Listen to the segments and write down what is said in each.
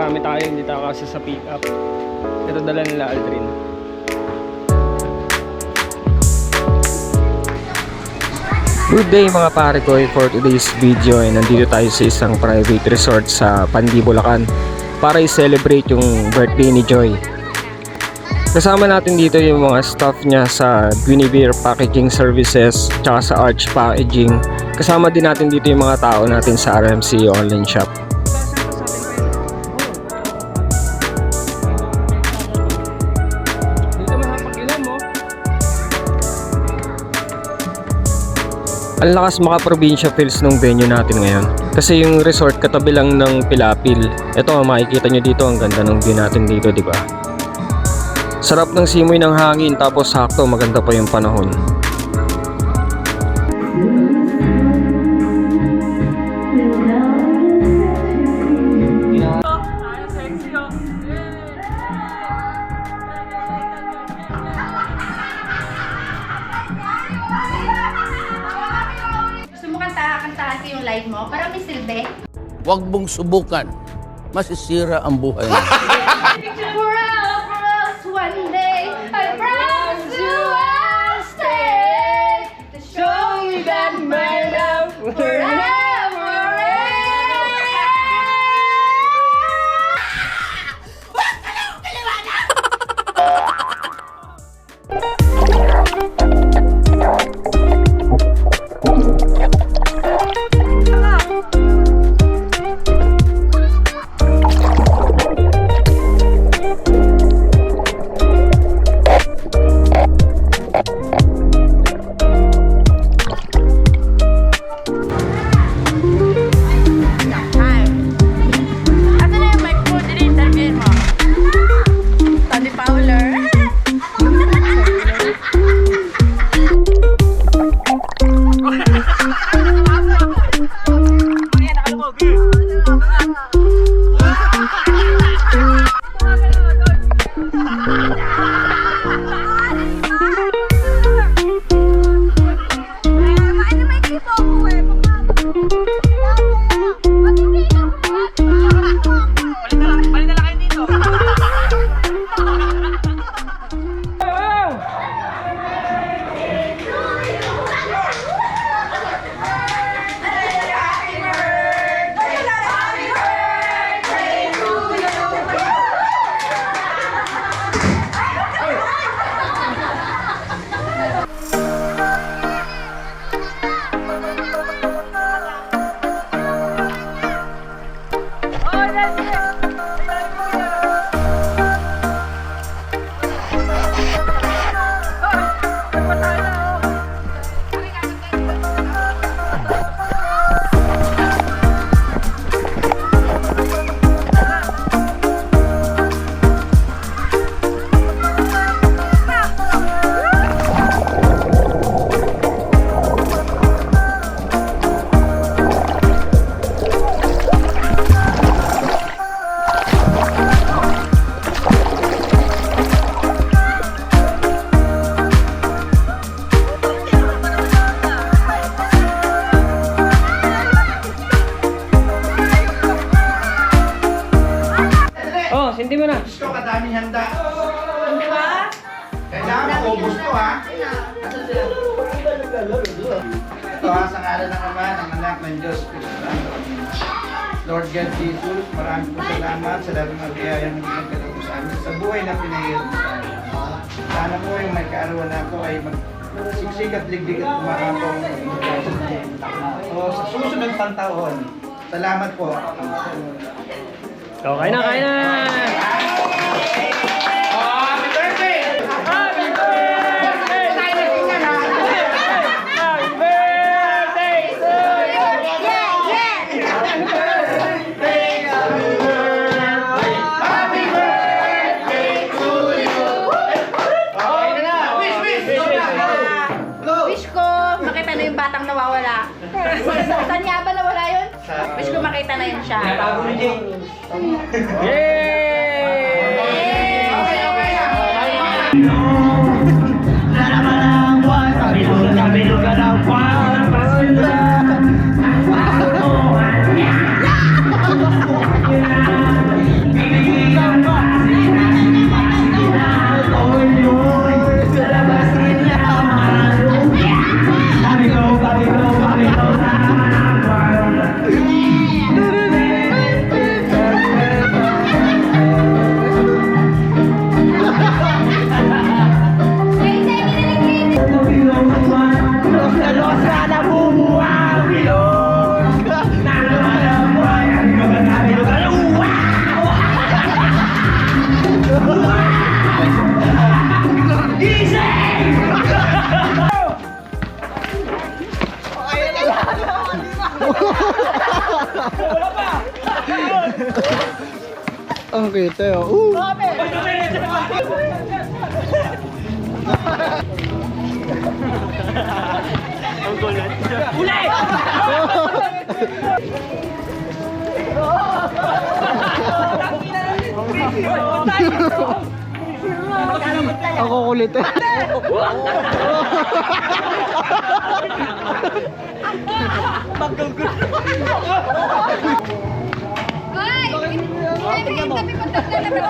marami tayo, hindi tayo kasi sa pick up. Ito dala nila Aldrin. Good day mga pare ko, for today's video ay nandito tayo sa isang private resort sa Pandi, Bulacan para i-celebrate yung birthday ni Joy. Kasama natin dito yung mga staff niya sa Guinevere Packaging Services tsaka sa Arch Packaging. Kasama din natin dito yung mga tao natin sa RMC online shop. Ang lakas maka-probinsya feels nung venue natin ngayon. Kasi yung resort katabi lang ng Pilapil. Ito makikita nyo dito, ang ganda ng view natin dito, di ba? Sarap ng simoy ng hangin, tapos sakto maganda pa yung panahon. Kantahan ko yung live mo para may silbi. Huwag mong subukan. Masisira ang buhay mo. For us one day, I promise you I'll stay to show you that my love forever. Hindi mo na. Gusto kadaming handa. Di ba? Kailangan maubos to ha. Ito ha, sa ngalan ng Ama, ng Anak, ng Diyos Cristo. Lord God Jesus, maraming po salamat sa lahat ng biyayang hindi nagkatuto sa amin. Sa buhay na pinahirap sa amin. Sana po yung may kaarawan na ako ay magsiksik at liglig at kumakapaw. So, sa susunod pang taon, salamat po. So, kain na, kain na! Happy birthday! Happy birthday! Happy birthday to you! Happy birthday to you! Okay na! Wish ko makita na yung batang nawawala. Saan nga ba nawala yun? Wish ko makita na yun siya. Yay! Ang kita oh. Ako kulit eh. Ay! Ay, tabi ko talaga.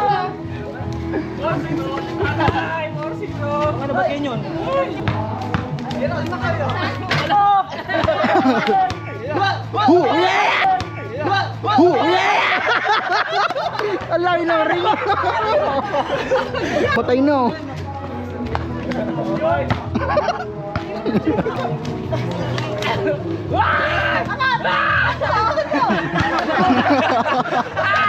Alay na rin. Patay na oh. Ah!